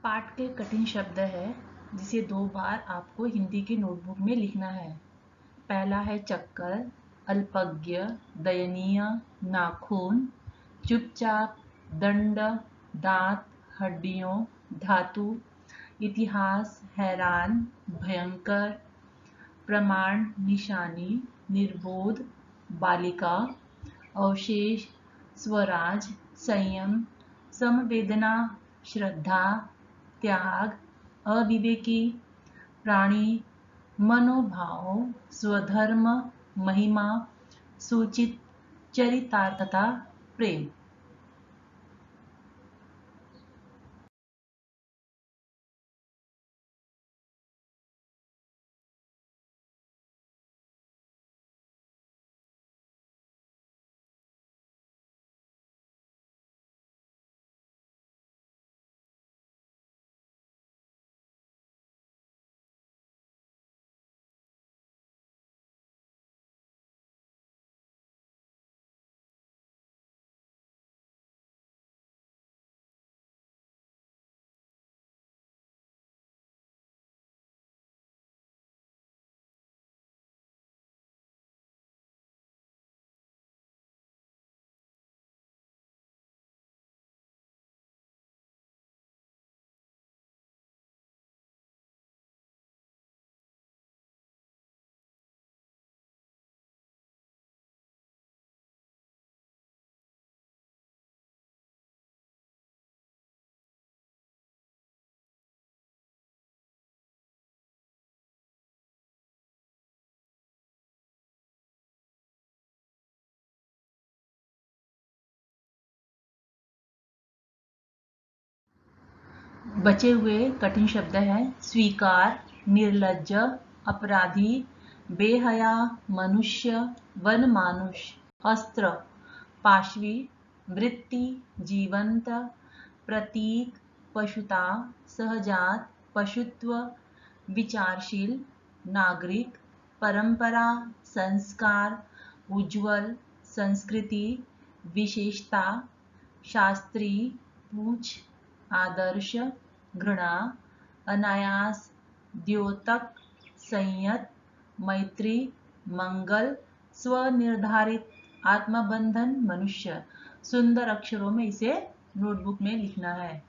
पाठ के कठिन शब्द है जिसे 2 बार आपको हिंदी की नोटबुक में लिखना है। पहला है चक्कर, अल्पज्ञ, दयनीय, नाखून, चुपचाप, दंड, दांत, हड्डियों, धातु, इतिहास, हैरान, भयंकर, प्रमाण, निशानी, निर्बोध, बालिका, अवशेष, स्वराज, संयम, समवेदना, श्रद्धा, त्याग, अविवेकी, प्राणी, मनोभाव, स्वधर्म, महिमा, सूचित, चरितार्थता, प्रेम। बचे हुए कठिन शब्द हैं स्वीकार, निर्लज्ज, अपराधी, बेहया, मनुष्य, वनमानुष, अस्त्र, पाशवी, वृत्ति, जीवंत, प्रतीक, पशुता, सहजात, पशुत्व, विचारशील, नागरिक, परंपरा, संस्कार, उज्ज्वल, संस्कृति, विशेषता, शास्त्री, पूछ, आदर्श, घृणा, अनायास, द्योतक, संयत, मैत्री, मंगल, स्वनिर्धारित, आत्मबंधन, मनुष्य। सुंदर अक्षरों में इसे नोटबुक में लिखना है।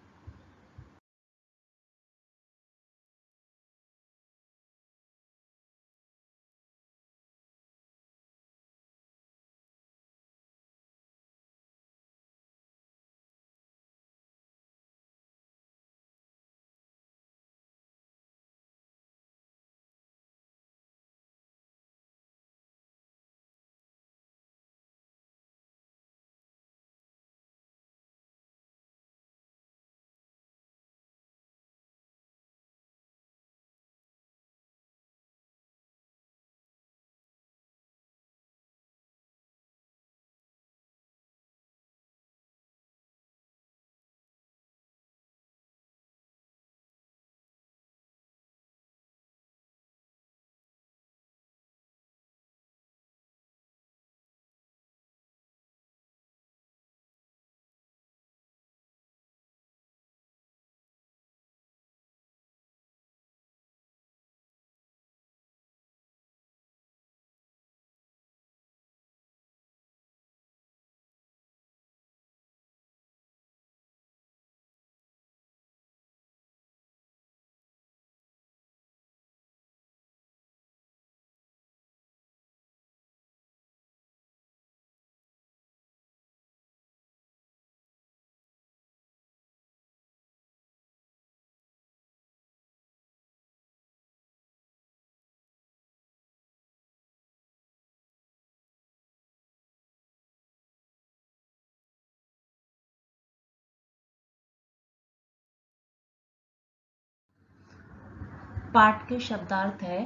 पाठ के शब्दार्थ है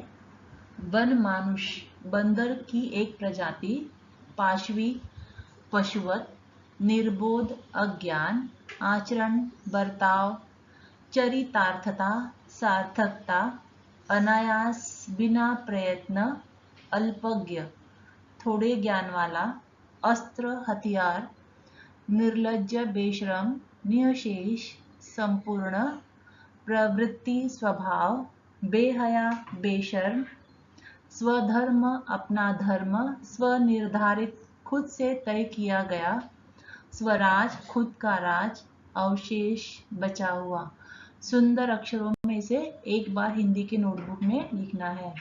वन मानुष, बंदर की एक प्रजाति, पाशवी, पशुवत, निर्बोध, अज्ञान, आचरण, बर्ताव, चरितार्थता, सार्थकता, अनायास, बिना प्रयत्न, अल्पज्ञ, थोड़े ज्ञान वाला, अस्त्र, हथियार, निर्लज्ज, बेशरम, निःशेष, संपूर्ण, प्रवृत्ति स्वभाव, बेहया बेशर्म, स्वधर्म अपना धर्म, स्वनिर्धारित खुद से तय किया गया, स्वराज खुद का राज, अवशेष बचा हुआ। सुंदर अक्षरों में से एक बार हिंदी के नोटबुक में लिखना है।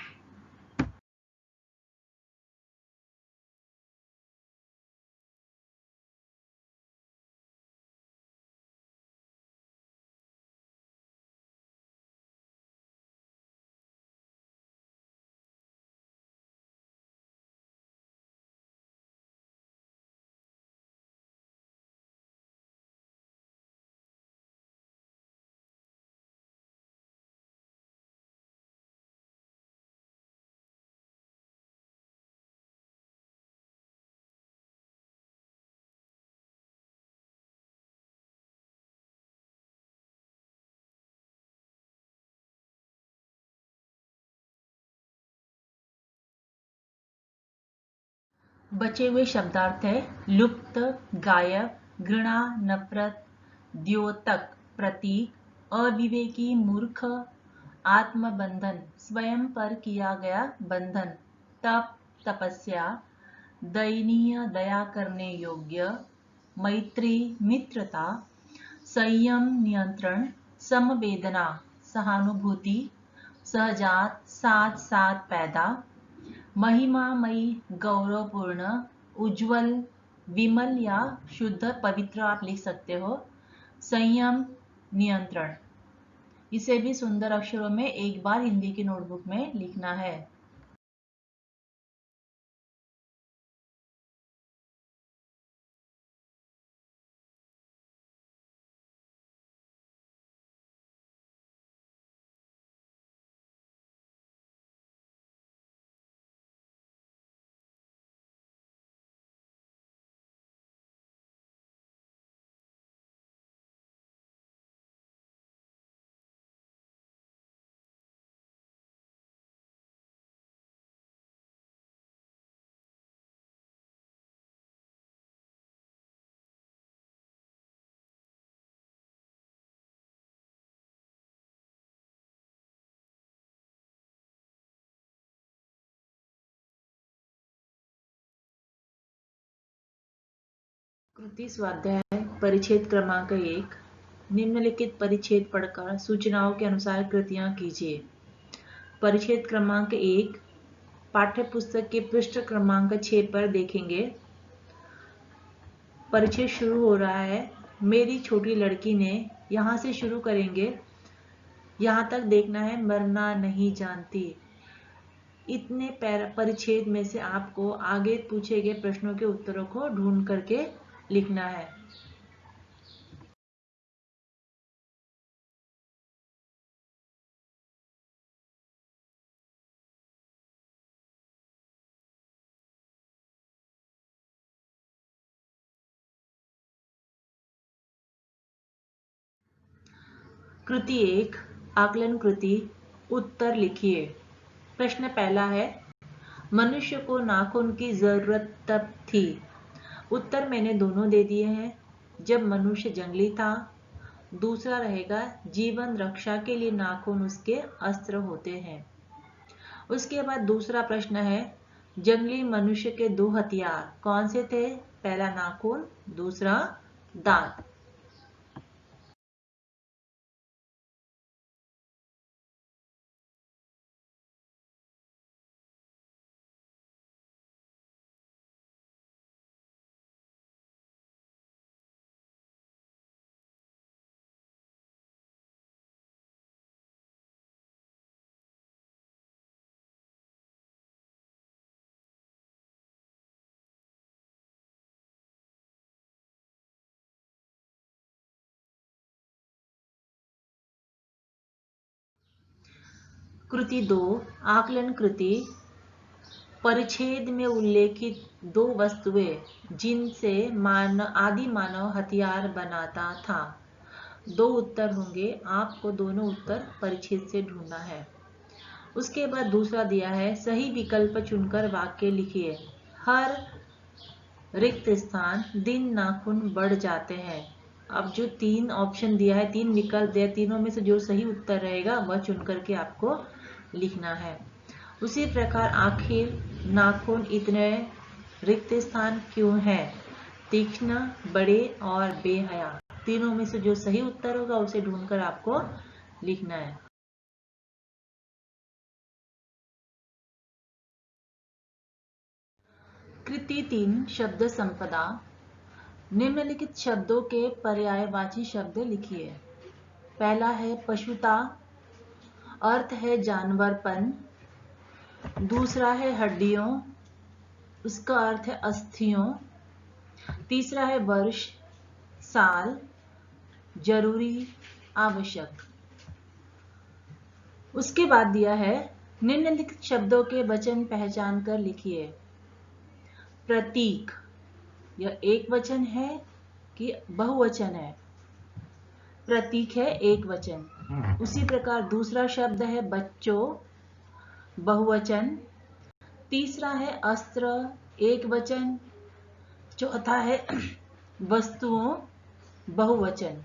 बचे हुए शब्दार्थ है लुप्त, गायब, घृणा, नफरत, द्योतक, प्रतीक, अविवेकी, मूर्ख, आत्मबंधन, स्वयं पर किया गया बंधन, तप, तपस्या, दयनीय, दया करने योग्य, मैत्री, मित्रता, संयम, नियंत्रण, समवेदना, सहानुभूति, सहजात, साथ साथ पैदा, महिमामयी, गौरवपूर्ण, उज्जवल, विमल या शुद्ध, पवित्र आप लिख सकते हो, संयम, नियंत्रण। इसे भी सुंदर अक्षरों में एक बार हिंदी की नोटबुक में लिखना है। कृति स्वाध्याय परिच्छेद क्रमांक 1। निम्नलिखित परिच्छेद पढ़कर सूचनाओं के अनुसार कृतियां कीजिए। परिच्छेद क्रमांक 1 पाठ्य पुस्तक के पृष्ठ क्रमांक 6 पर देखेंगे। परिच्छेद शुरू हो रहा है। मेरी छोटी लड़की ने, यहाँ से शुरू करेंगे, यहाँ तक देखना है, मरना नहीं जानती। इतने परिच्छेद में से आपको आगे पूछे गए प्रश्नों के उत्तरों को ढूंढ करके लिखना है। कृति 1 आकलन कृति। उत्तर लिखिए। प्रश्न पहला है, मनुष्य को नाखून की जरूरत तब थी। उत्तर मैंने दोनों दे दिए हैं। जब मनुष्य जंगली था। दूसरा रहेगा, जीवन रक्षा के लिए नाखून उसके अस्त्र होते हैं। उसके बाद दूसरा प्रश्न है, जंगली मनुष्य के दो हथियार कौन से थे? पहला नाखून, दूसरा दांत। कृति 2 आकलन कृति। परिच्छेद में उल्लेखित दो वस्तुएं जिनसे आदि मानव हथियार बनाता था। दो उत्तर होंगे, आपको दोनों उत्तर परिच्छेद से ढूंढना है। उसके बाद दूसरा दिया है, सही विकल्प चुनकर वाक्य लिखिए। हर रिक्त स्थान दिन नाखून बढ़ जाते हैं। अब जो 3 ऑप्शन दिया है, 3 विकल्प दिया, तीनों में से जो सही उत्तर रहेगा वह चुन करके आपको लिखना है। उसी प्रकार आखिर नाखून इतने रिक्त स्थान क्यों है? तीक्ष्ण, बड़े और बेहया। तीनों में से जो सही उत्तर होगा उसे ढूंढकर आपको लिखना है। कृति 3 शब्द संपदा। निम्नलिखित शब्दों के पर्यायवाची शब्द लिखिए। पहला है पशुता, अर्थ है जानवरपन। दूसरा है हड्डियों, उसका अर्थ है अस्थियों। तीसरा है वर्ष, साल, जरूरी, आवश्यक। उसके बाद दिया है निम्नलिखित शब्दों के वचन पहचान कर लिखिए। प्रतीक, यह एक वचन है कि बहुवचन है? प्रतीक है एक वचन। उसी प्रकार दूसरा शब्द है बच्चों, बहुवचन। तीसरा है अस्त्र, एक वचन। चौथा है वस्तुओं, बहुवचन।